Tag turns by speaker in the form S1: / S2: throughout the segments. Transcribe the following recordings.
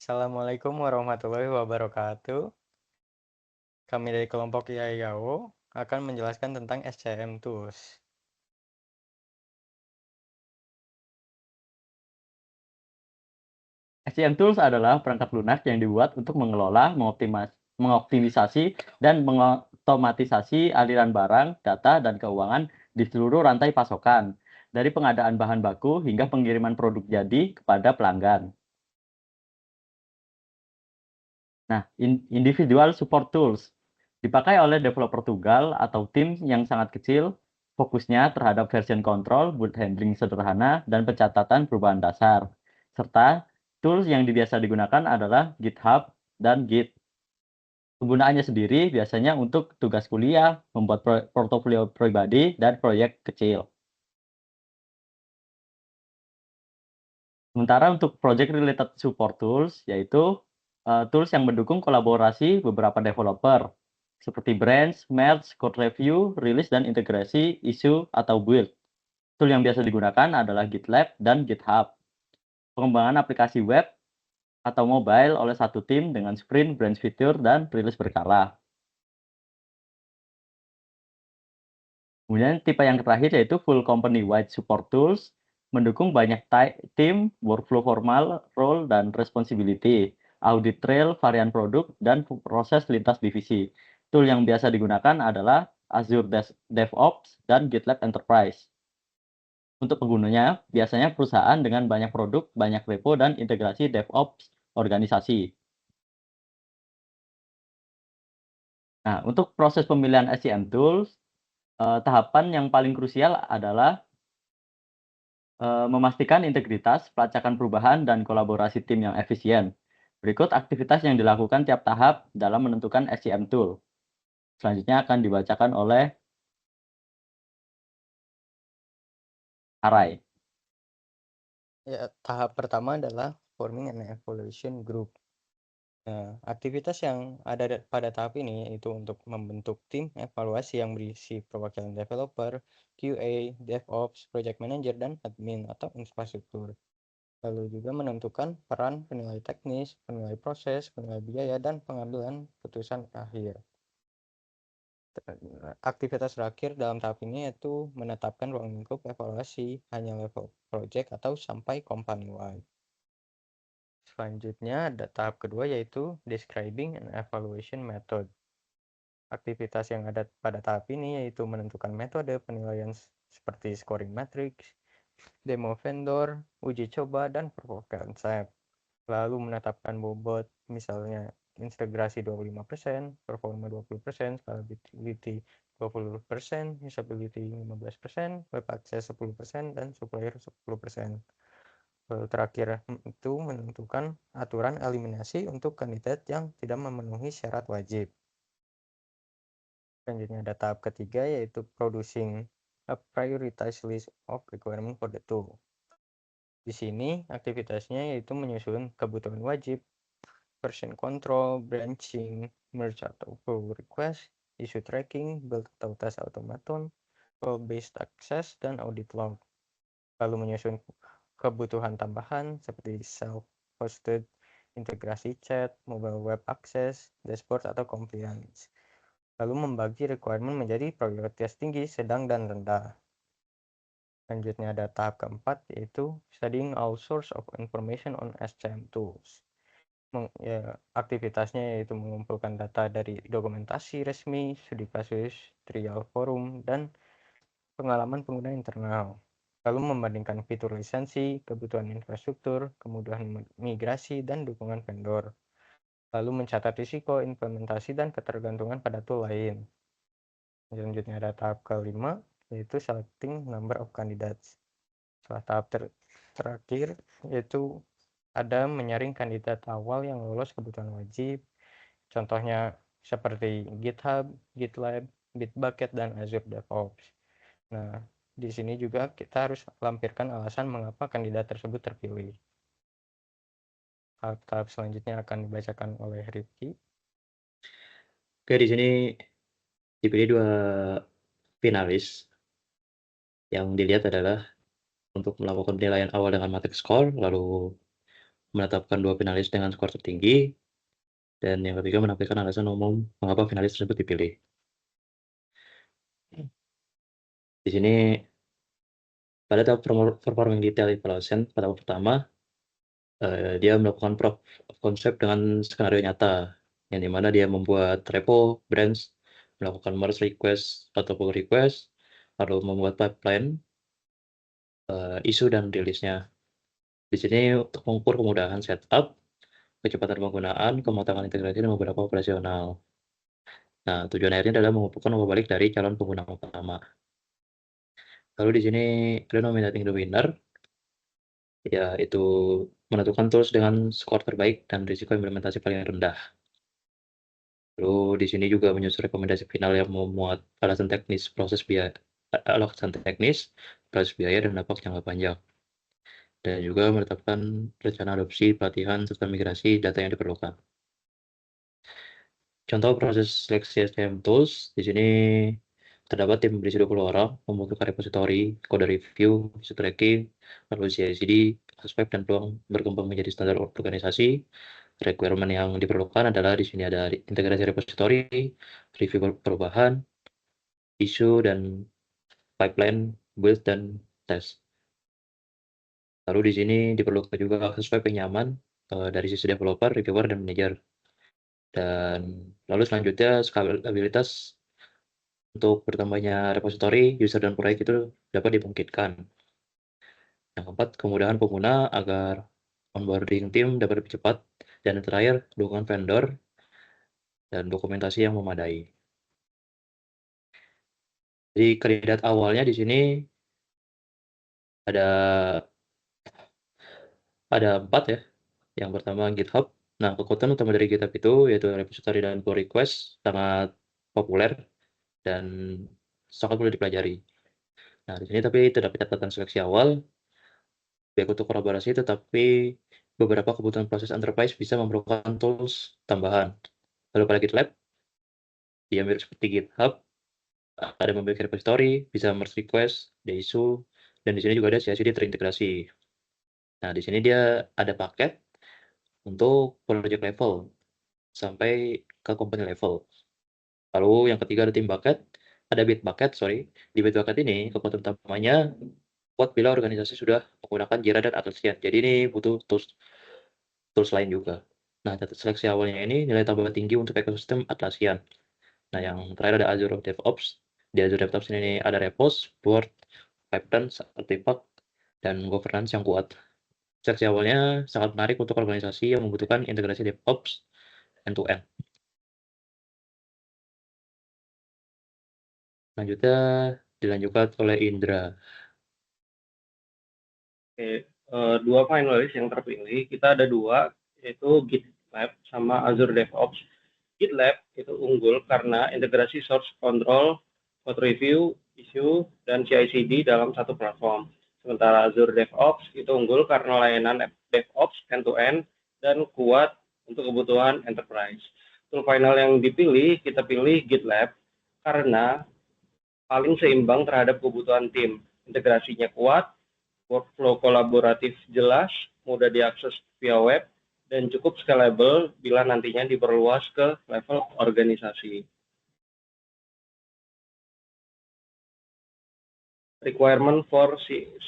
S1: Assalamualaikum warahmatullahi wabarakatuh. Kami dari kelompok IAIAO akan menjelaskan tentang SCM Tools.
S2: SCM Tools adalah perangkat lunak yang dibuat untuk mengelola, mengoptimisasi, dan mengotomatisasi aliran barang, data, dan keuangan di seluruh rantai pasokan, dari pengadaan bahan baku hingga pengiriman produk jadi kepada pelanggan. Nah, individual support tools dipakai oleh developer tunggal atau tim yang sangat kecil, fokusnya terhadap version control, boot handling sederhana, dan pencatatan perubahan dasar. Serta tools yang biasa digunakan adalah GitHub dan Git. Penggunaannya sendiri biasanya untuk tugas kuliah, membuat portofolio pribadi, dan proyek kecil. Sementara untuk project related support tools, yaitu tools yang mendukung kolaborasi beberapa developer, seperti branch, merge, code review, release, dan integrasi isu atau build. Tool yang biasa digunakan adalah GitLab dan GitHub. Pengembangan aplikasi web atau mobile oleh satu tim dengan sprint, branch feature, dan rilis berkala. Kemudian tipe yang terakhir yaitu full company wide support tools, mendukung banyak tim, workflow formal, role, dan responsibility, audit trail, varian produk, dan proses lintas divisi. Tool yang biasa digunakan adalah Azure DevOps dan GitLab Enterprise. Untuk penggunanya, biasanya perusahaan dengan banyak produk, banyak repo, dan integrasi DevOps organisasi. Nah, untuk proses pemilihan SCM tools, tahapan yang paling krusial adalah memastikan integritas, pelacakan perubahan, dan kolaborasi tim yang efisien. Berikut aktivitas yang dilakukan tiap tahap dalam menentukan SCM tool. Selanjutnya akan dibacakan oleh Arai.
S1: Ya, tahap pertama adalah forming an evaluation group. Nah, aktivitas yang ada pada tahap ini yaitu untuk membentuk tim evaluasi yang berisi perwakilan developer, QA, DevOps, project manager, dan admin atau infrastruktur. Lalu juga menentukan peran penilai teknis, penilai proses, penilai biaya, dan pengambilan putusan akhir. Aktivitas terakhir dalam tahap ini yaitu menetapkan ruang lingkup evaluasi hanya level project atau sampai company wide. Selanjutnya ada tahap kedua yaitu describing and evaluation method. Aktivitas yang ada pada tahap ini yaitu menentukan metode penilaian seperti scoring matrix, demo vendor, uji coba, dan proof of concept. Lalu menetapkan bobot, misalnya integrasi 25%, performa 20%, scalability 20%, usability 15%, web access 10%, dan supplier 10%. Lalu terakhir itu menentukan aturan eliminasi untuk kandidat yang tidak memenuhi syarat wajib. Selanjutnya ada tahap ketiga yaitu producing a prioritized list of requirement for the tool. Di sini aktivitasnya yaitu menyusun kebutuhan wajib, version control, branching, merge atau pull request, issue tracking, build atau test automaton, role-based access, dan audit log. Lalu menyusun kebutuhan tambahan seperti self-hosted, integrasi chat, mobile web access, dashboard, atau compliance. Lalu membagi requirement menjadi prioritas tinggi, sedang, dan rendah. Selanjutnya ada tahap keempat yaitu studying all source of information on SCM tools. Aktivitasnya yaitu mengumpulkan data dari dokumentasi resmi, studi kasus, trial forum, dan pengalaman pengguna internal. Lalu membandingkan fitur lisensi, kebutuhan infrastruktur, kemudahan migrasi, dan dukungan vendor. Lalu mencatat risiko, implementasi, dan ketergantungan pada tool lain. Selanjutnya ada tahap kelima, yaitu selecting number of candidates. Setelah tahap terakhir, yaitu ada menyaring kandidat awal yang lolos kebutuhan wajib. Contohnya seperti GitHub, GitLab, Bitbucket, dan Azure DevOps. Nah, di sini juga kita harus lampirkan alasan mengapa kandidat tersebut terpilih. Tahap selanjutnya akan dibacakan oleh Rifki.
S3: Oke, di sini dipilih 2 finalis. Yang dilihat adalah untuk melakukan penilaian awal dengan matrix score, lalu menetapkan 2 finalis dengan skor tertinggi, dan yang ketiga menampilkan alasan umum mengapa finalis tersebut dipilih. Di sini pada tahap performing detail evaluation pada tahap pertama, dia melakukan proof of concept dengan skenario nyata, yang dimana dia membuat repo, branch, melakukan merge request atau pull request, lalu membuat pipeline, isu dan rilisnya. Di sini untuk mengukur kemudahan setup, kecepatan penggunaan, kematangan integrasi dan beberapa operasional. Nah, tujuan akhirnya adalah mengumpulkan umpan balik dari calon pengguna utama. Lalu di sini ada nominating the winner, yaitu menentukan tools dengan skor terbaik dan risiko implementasi paling rendah. Lalu di sini juga menyusun rekomendasi final yang memuat alasan teknis, proses biaya, alasan teknis, proses biaya dan dampak jangka panjang. Dan juga menetapkan rencana adopsi, pelatihan, serta migrasi data yang diperlukan. Contoh proses seleksi SDM tools, di sini terdapat tim berisi 20 orang, membutuhkan repository, kode review, isu tracking, lalu CI/CD, aspek dan peluang berkembang menjadi standar organisasi. Requirement yang diperlukan adalah di sini ada integrasi repository, review perubahan, isu dan pipeline, build dan test. Lalu di sini diperlukan juga akses web yang nyaman dari sisi developer, reviewer, dan manager. Dan lalu selanjutnya scalabilitas untuk bertambahnya repository, user dan proyek itu dapat dimungkinkan. Yang keempat, kemudahan pengguna agar onboarding tim dapat lebih cepat. Dan yang terakhir, dukungan vendor dan dokumentasi yang memadai. Jadi kandidat awalnya di sini ada 4 ya. Yang pertama GitHub. Nah, kekuatan utama dari GitHub itu yaitu repository dan pull request sangat populer dan sangat mudah dipelajari. Nah, di sini tapi terdapat catatan seleksi awal, baik untuk kolaborasi, tetapi beberapa kebutuhan proses enterprise bisa memerlukan tools tambahan. Lalu pada GitLab, dia mirip seperti GitHub, ada memiliki repository, bisa merge request, ada isu, dan di sini juga ada CI/CD terintegrasi. Nah, di sini dia ada paket untuk project level sampai ke company level. Lalu yang ketiga ada team bucket, ada Bitbucket, sorry. Di Bitbucket ini kekuatan utamanya kuat bila organisasi sudah menggunakan Jira dan Atlassian. Jadi ini butuh tools lain juga. Nah, data seleksi awalnya ini nilai tambah tinggi untuk ekosistem Atlassian. Nah, yang terakhir ada Azure DevOps. Di Azure DevOps ini ada repos, board, pipeline, artifact, dan governance yang kuat. Seleksi awalnya sangat menarik untuk organisasi yang membutuhkan integrasi DevOps end-to-end. Selanjutnya dilanjutkan oleh Indra.
S4: Oke, 2 finalis yang terpilih, kita ada 2, yaitu GitLab sama Azure DevOps. GitLab itu unggul karena integrasi source control, code review, issue, dan CI/CD dalam satu platform. Sementara Azure DevOps itu unggul karena layanan DevOps end-to-end dan kuat untuk kebutuhan enterprise. Tool final yang dipilih, kita pilih GitLab karena paling seimbang terhadap kebutuhan tim. Integrasinya kuat, workflow kolaboratif jelas, mudah diakses via web, dan cukup scalable bila nantinya diperluas ke level organisasi. Requirement for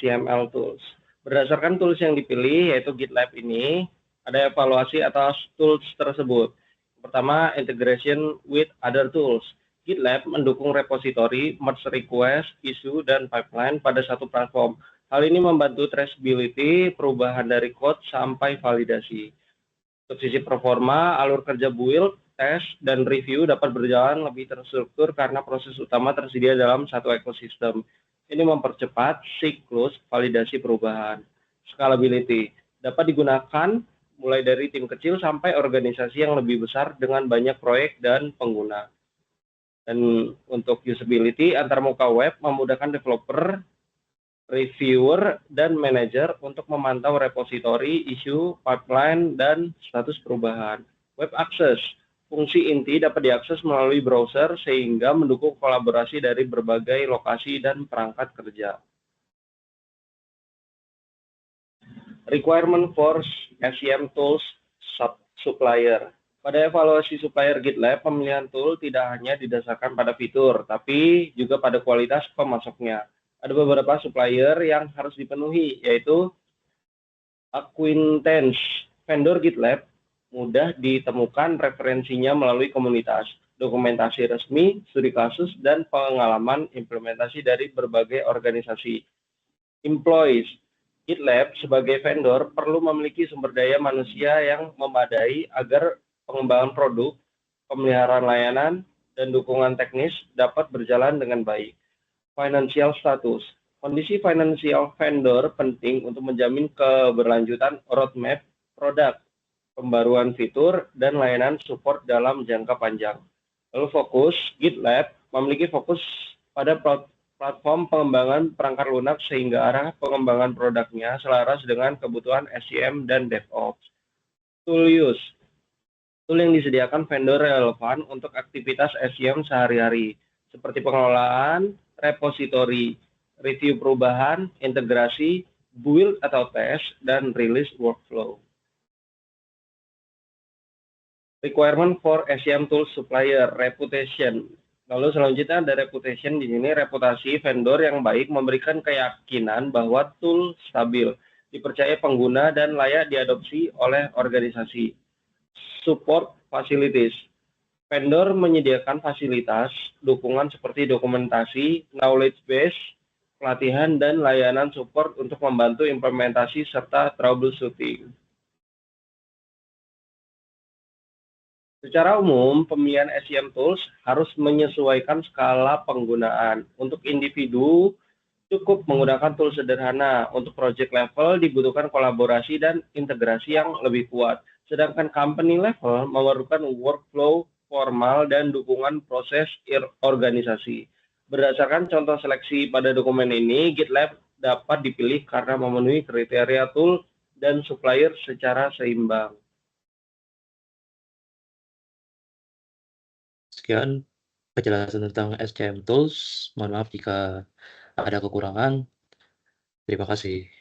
S4: CML tools. Berdasarkan tools yang dipilih, yaitu GitLab ini, ada evaluasi atas tools tersebut. Pertama, integration with other tools. GitLab mendukung repository, merge request, issue, dan pipeline pada satu platform. Hal ini membantu traceability, perubahan dari code sampai validasi. Untuk sisi performa, alur kerja build, test, dan review dapat berjalan lebih terstruktur karena proses utama tersedia dalam satu ekosistem. Ini mempercepat siklus validasi perubahan. Scalability dapat digunakan mulai dari tim kecil sampai organisasi yang lebih besar dengan banyak proyek dan pengguna. Dan untuk usability, antarmuka web memudahkan developer, reviewer, dan manager untuk memantau repository, isu, pipeline, dan status perubahan. Web access, fungsi inti dapat diakses melalui browser sehingga mendukung kolaborasi dari berbagai lokasi dan perangkat kerja. Requirement for SCM tools supplier. Pada evaluasi supplier GitLab, pemilihan tool tidak hanya didasarkan pada fitur, tapi juga pada kualitas pemasoknya. Ada beberapa supplier yang harus dipenuhi, yaitu acquaintance. Vendor GitLab mudah ditemukan referensinya melalui komunitas, dokumentasi resmi, studi kasus, dan pengalaman implementasi dari berbagai organisasi. Employees. GitLab sebagai vendor perlu memiliki sumber daya manusia yang memadai agar pengembangan produk, pemeliharaan layanan, dan dukungan teknis dapat berjalan dengan baik. Financial status. Kondisi finansial vendor penting untuk menjamin keberlanjutan roadmap produk, pembaruan fitur, dan layanan support dalam jangka panjang. Lalu fokus, GitLab memiliki fokus pada platform pengembangan perangkat lunak sehingga arah pengembangan produknya selaras dengan kebutuhan SCM dan DevOps. Tool use. Tool yang disediakan vendor relevan untuk aktivitas SCM sehari-hari, seperti pengelolaan, repositori, review perubahan, integrasi, build atau test, dan release workflow. Requirement for SCM tool supplier, reputation. Lalu selanjutnya ada reputation. Di sini reputasi vendor yang baik memberikan keyakinan bahwa tool stabil, dipercaya pengguna, dan layak diadopsi oleh organisasi. Support facilities. Vendor menyediakan fasilitas dukungan seperti dokumentasi, knowledge base, pelatihan, dan layanan support untuk membantu implementasi serta troubleshooting. Secara umum, pemilihan SCM tools harus menyesuaikan skala penggunaan. Untuk individu, cukup menggunakan tool sederhana. Untuk project level, dibutuhkan kolaborasi dan integrasi yang lebih kuat. Sedangkan company level memerlukan workflow formal dan dukungan proses organisasi. Berdasarkan contoh seleksi pada dokumen ini, GitLab dapat dipilih karena memenuhi kriteria tool dan supplier secara seimbang.
S3: Sekian penjelasan tentang SCM Tools. Mohon maaf jika ada kekurangan. Terima kasih.